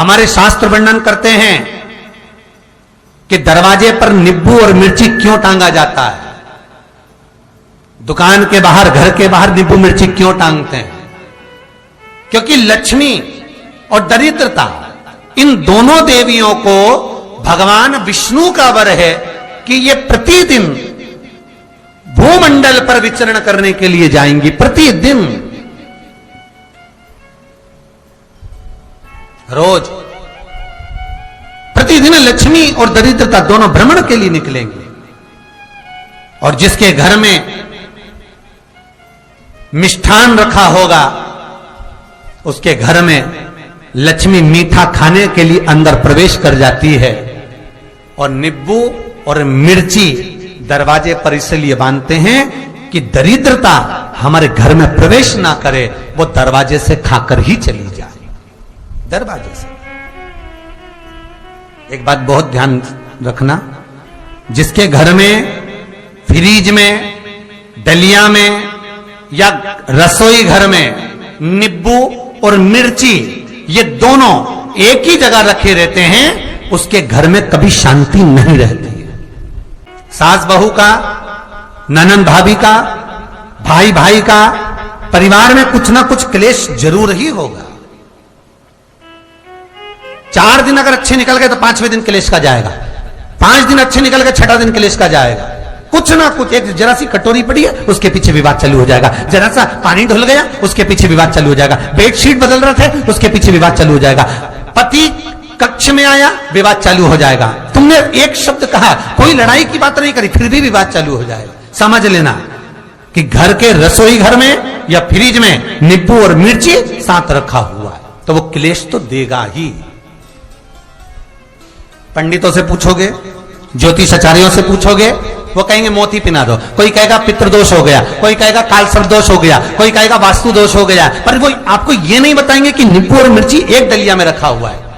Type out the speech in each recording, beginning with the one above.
हमारे शास्त्र वर्णन करते हैं कि दरवाजे पर नींबू और मिर्ची क्यों टांगा जाता है। दुकान के बाहर, घर के बाहर नींबू मिर्ची क्यों टांगते हैं? क्योंकि लक्ष्मी और दरिद्रता, इन दोनों देवियों को भगवान विष्णु का वर है कि ये प्रतिदिन भूमंडल पर विचरण करने के लिए जाएंगी। प्रतिदिन, रोज, प्रतिदिन लक्ष्मी और दरिद्रता दोनों भ्रमण के लिए निकलेंगे। और जिसके घर में मिष्ठान रखा होगा, उसके घर में लक्ष्मी मीठा खाने के लिए अंदर प्रवेश कर जाती है। और नींबू और मिर्ची दरवाजे पर इसलिए बांधते हैं कि दरिद्रता हमारे घर में प्रवेश ना करे, वो दरवाजे से खाकर ही चली जाए। दरवाजे से। एक बात बहुत ध्यान रखना, जिसके घर में फ्रिज में, डलिया में या रसोई घर में नींबू और मिर्ची ये दोनों एक ही जगह रखे रहते हैं, उसके घर में कभी शांति नहीं रहती है। सास बहू का, ननंद भाभी का, भाई भाई का, परिवार में कुछ ना कुछ क्लेश जरूर ही होगा। 4 दिन अगर अच्छे निकल गए तो 5वें दिन क्लेश का जाएगा। 5 दिन अच्छे निकल गए, 6ठा दिन क्लेश का जाएगा। कुछ ना कुछ, एक जरा सी कटोरी पड़ी है उसके पीछे विवाद चालू हो जाएगा, जरा सा पानी ढुल गया उसके पीछे विवाद चालू हो जाएगा, बेडशीट बदल रहे थे उसके पीछे विवाद चालू हो जाएगा, पति कक्ष में आया विवाद चालू हो जाएगा। तुमने एक शब्द कहा, कोई लड़ाई की बात नहीं करी, फिर भी विवाद चालू हो जाएगा। समझ लेना कि घर के रसोई घर में या फ्रिज में नींबू और मिर्ची साथ रखा हुआ है तो वो क्लेश तो देगा ही। पंडितों से पूछोगे, ज्योतिषाचार्यों से पूछोगे, वो कहेंगे मोती पिना दो, कोई कहेगा पितृदोष हो गया, कोई कहेगा कालसर्प दोष हो गया, कोई कहेगा वास्तु दोष हो गया, पर वो आपको ये नहीं बताएंगे कि नींबू और मिर्ची एक डलिया में रखा हुआ है।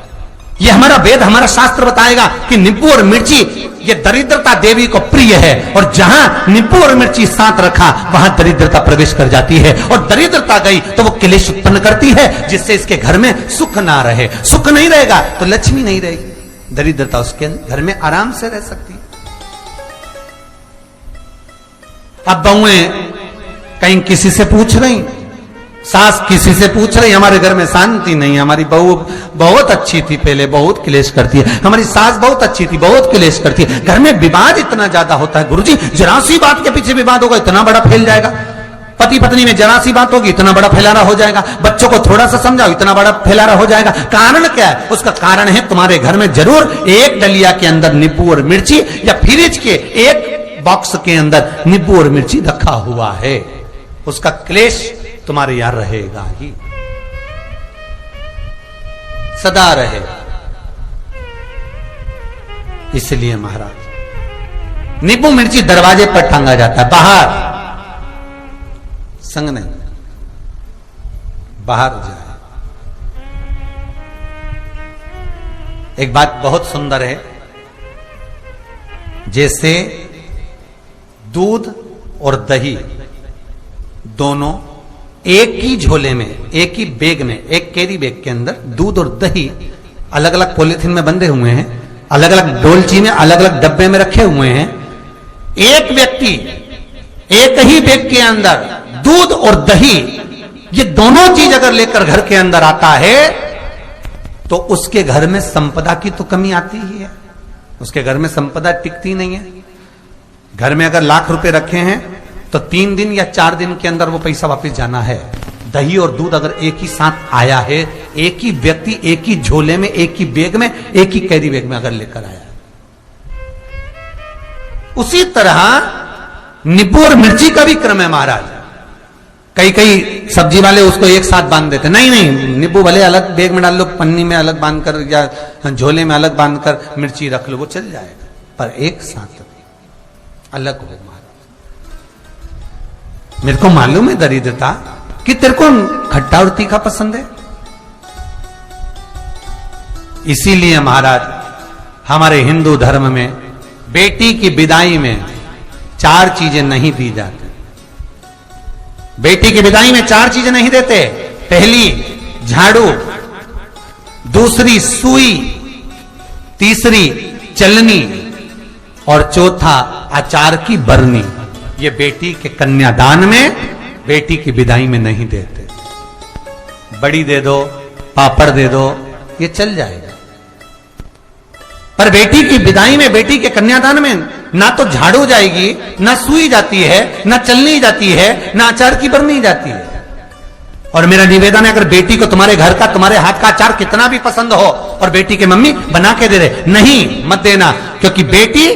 ये हमारा वेद, हमारा शास्त्र बताएगा कि नींबू और मिर्ची ये दरिद्रता देवी को प्रिय है, और जहां नींबू और मिर्ची साथ रखा वहां दरिद्रता प्रवेश कर जाती है, और दरिद्रता गई तो वो क्लेश उत्पन्न करती है, जिससे इसके घर में सुख ना रहे। सुख नहीं रहेगा तो लक्ष्मी नहीं रहेगी, दरिद्रता उसके घर में आराम से रह सकती है। अब बहुएं कहीं किसी से पूछ रही, सास किसी से पूछ रही, हमारे घर में शांति नहीं है, हमारी बहू बहुत अच्छी थी पहले, बहुत क्लेश करती है, हमारी सास बहुत अच्छी थी, बहुत क्लेश करती है। घर में विवाद इतना ज्यादा होता है गुरुजी, जरा सी बात के पीछे विवाद होगा इतना बड़ा फैल जाएगा, पति पत्नी में जरा सी बात होगी इतना बड़ा फैलाना हो जाएगा, बच्चों को थोड़ा सा समझाओ इतना बड़ा फैलाना हो जाएगा। कारण क्या है? उसका कारण है तुम्हारे घर में जरूर एक डलिया के अंदर नींबू और मिर्ची या फ्रिज के एक बॉक्स के अंदर नींबू और मिर्ची रखा हुआ है, उसका क्लेश तुम्हारे यार रहेगा ही, सदा रहेगा। इसलिए महाराज नींबू मिर्ची दरवाजे पर टांगा जाता है, बाहर संग नहीं, बाहर जाए। एक बात बहुत सुंदर है, जैसे दूध और दही दोनों एक ही झोले में, एक ही बैग में, एक कैरी बैग के अंदर दूध और दही अलग अलग पॉलिथीन में बंधे हुए हैं, अलग अलग डोलची में, अलग अलग डब्बे में रखे हुए हैं। एक व्यक्ति एक ही बैग के अंदर दूध और दही ये दोनों चीज अगर लेकर घर के अंदर आता है तो उसके घर में संपदा की तो कमी आती ही है, उसके घर में संपदा टिकती नहीं है। घर में अगर लाख रुपए रखे हैं तो 3 दिन या 4 दिन के अंदर वो पैसा वापस जाना है। दही और दूध अगर एक ही साथ आया है, एक ही व्यक्ति एक ही झोले में, एक ही बैग में, एक ही कैरी बैग में अगर लेकर आया है, उसी तरह नींबू और मिर्ची का भी क्रम है महाराज। कई सब्जी वाले उसको एक साथ बांध देते, नहीं नहीं, नींबू भले अलग बैग में डाल लो, पन्नी में अलग बांधकर या झोले में अलग बांधकर मिर्ची रख लो, वो चल जाएगा, पर एक साथ अलग हो। मेरे को मालूम है दरिद्रता कि तेरे को खट्टा और तीखा पसंद है, इसीलिए महाराज हमारे हिंदू धर्म में बेटी की विदाई में 4 चीजें नहीं दी जाती। बेटी की विदाई में 4 चीजें नहीं देते। पहली झाड़ू, दूसरी सुई, तीसरी चलनी और चौथा अचार की बरनी। ये बेटी के कन्यादान में, बेटी की विदाई में नहीं देते। बड़ी दे दो, पापड़ दे दो, ये चल जाएगा, पर बेटी की विदाई में, बेटी के कन्यादान में ना तो झाड़ू जाएगी, ना सुई जाती है, ना चलनी जाती है, ना अचार की बरनी जाती है। और मेरा निवेदन है, अगर बेटी को तुम्हारे घर का, तुम्हारे हाथ का अचार कितना भी पसंद हो और बेटी के मम्मी बना के दे दे, नहीं, मत देना, क्योंकि बेटी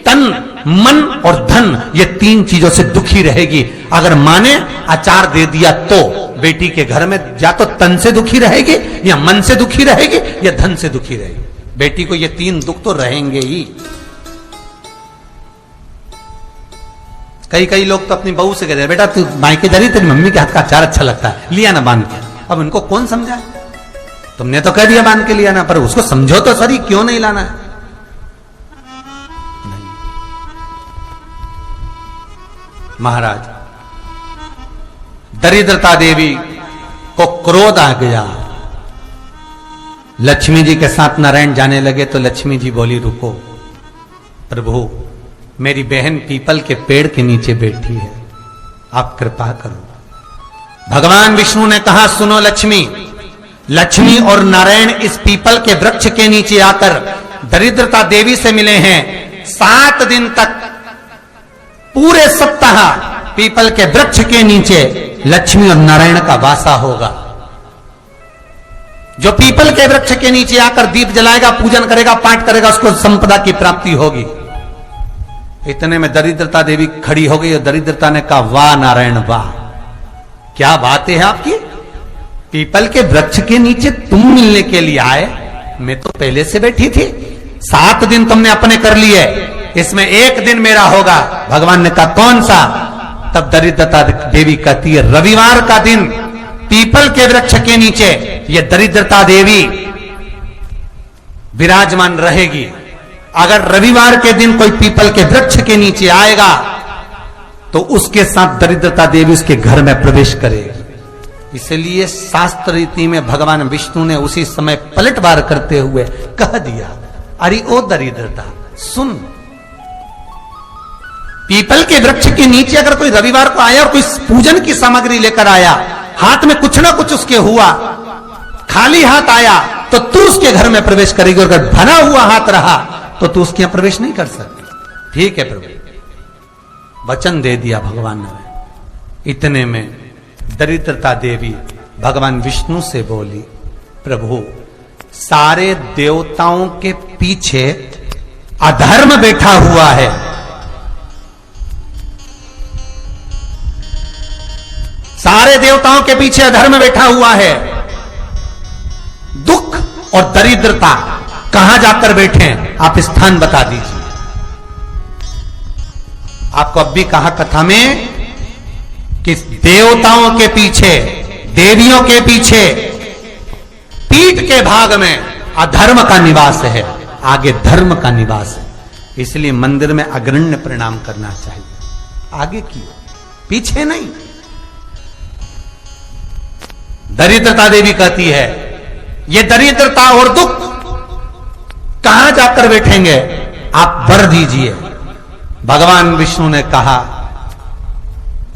तन, मन और धन, ये तीन चीजों से दुखी रहेगी। अगर मां ने अचार दे दिया तो बेटी के घर में या तो तन से दुखी रहेगी, या मन से दुखी रहेगी, या धन से दुखी रहेगी। बेटी को ये तीन दुख तो रहेंगे ही। कई लोग तो अपनी बहू से कहते हैं, बेटा तू मायके जा रही, तेरी मम्मी के हाथ का अचार अच्छा लगता है, लिया ना बांध के। अब उनको कौन समझाए? तुमने तो कह दिया बांध के लिया ना, पर उसको समझो तो सही, क्यों नहीं लाना है? नहीं। महाराज, दरिद्रता देवी को क्रोध आ गया। लक्ष्मी जी के साथ नारायण जाने लगे तो लक्ष्मी जी बोली, रुको प्रभु, मेरी बहन पीपल के पेड़ के नीचे बैठी है, आप कृपा करो। भगवान विष्णु ने कहा, सुनो लक्ष्मी, लक्ष्मी और नारायण इस पीपल के वृक्ष के नीचे आकर दरिद्रता देवी से मिले हैं। 7 दिन तक, पूरे सप्ताह पीपल के वृक्ष के नीचे लक्ष्मी और नारायण का वासा होगा। जो पीपल के वृक्ष के नीचे आकर दीप जलाएगा, पूजन करेगा, पाठ करेगा, उसको संपदा की प्राप्ति होगी। इतने में दरिद्रता देवी खड़ी हो गई और दरिद्रता ने कहा, वाह नारायण वाह, क्या बात है आपकी, पीपल के वृक्ष के नीचे तुम मिलने के लिए आए, मैं तो पहले से बैठी थी। 7 दिन तुमने अपने कर लिए, इसमें 1 दिन मेरा होगा। भगवान ने कहा, कौन सा? तब दरिद्रता देवी कहती है, रविवार का दिन पीपल के वृक्ष के नीचे ये दरिद्रता देवी विराजमान रहेगी। अगर रविवार के दिन कोई पीपल के वृक्ष के नीचे आएगा तो उसके साथ दरिद्रता देवी उसके घर में प्रवेश करेगी। इसलिए शास्त्र रीति में भगवान विष्णु ने उसी समय पलटवार करते हुए कह दिया, अरे ओ दरिद्रता सुन, पीपल के वृक्ष के नीचे अगर कोई रविवार को आया और कोई पूजन की सामग्री लेकर आया, हाथ में कुछ ना कुछ उसके हुआ, खाली हाथ आया, तो तू उसके घर में प्रवेश करेगी, और अगर भरा हुआ हाथ रहा तो तू उसके यहां प्रवेश नहीं कर सकती। ठीक है प्रभु, वचन दे दिया भगवान ने। इतने में दरिद्रता देवी भगवान विष्णु से बोली, प्रभु, सारे देवताओं के पीछे अधर्म बैठा हुआ है, सारे देवताओं के पीछे अधर्म बैठा हुआ है। दुख और दरिद्रता कहां जाकर बैठे हैं, आप स्थान बता दीजिए। आपको अब भी कहा कथा में कि देवताओं के पीछे, देवियों के पीछे, पीठ के भाग में अधर्म का निवास है, आगे धर्म का निवास है। इसलिए मंदिर में अग्रण्य प्रणाम करना चाहिए, आगे क्यों, पीछे नहीं। दरिद्रता देवी कहती है, ये दरिद्रता और दुख कहां जाकर बैठेंगे, आप वर दीजिए। भगवान विष्णु ने कहा,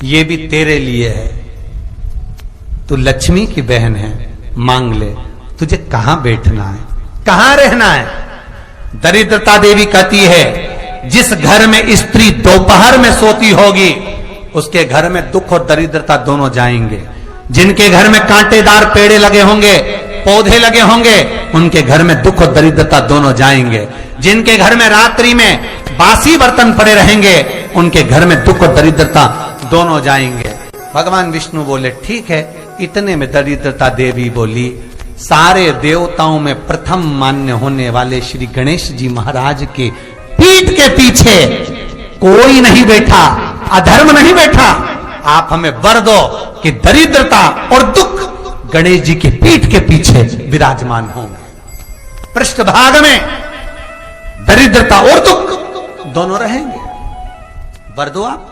ये भी तेरे लिए है, तू लक्ष्मी की बहन है, मांग ले, तुझे कहां बैठना है, कहां रहना है। दरिद्रता देवी कहती है, जिस घर में स्त्री दोपहर में सोती होगी उसके घर में दुख और दरिद्रता दोनों जाएंगे। जिनके घर में कांटेदार पेड़े लगे होंगे, पौधे लगे होंगे, उनके घर में दुख और दरिद्रता दोनों जाएंगे। जिनके घर में रात्रि में बासी बर्तन पड़े रहेंगे, उनके घर में दुख और दरिद्रता दोनों जाएंगे। भगवान विष्णु बोले, ठीक है। इतने में दरिद्रता देवी बोली, सारे देवताओं में प्रथम मान्य होने वाले श्री गणेश जी महाराज के पीठ के पीछे कोई नहीं बैठा, अधर्म नहीं बैठा। आप हमें वर दो कि दरिद्रता और दुख गणेश जी के पीठ के पीछे विराजमान होंगे, पृष्ठभाग में दरिद्रता और दुख दोनों रहेंगे। वर दो आप।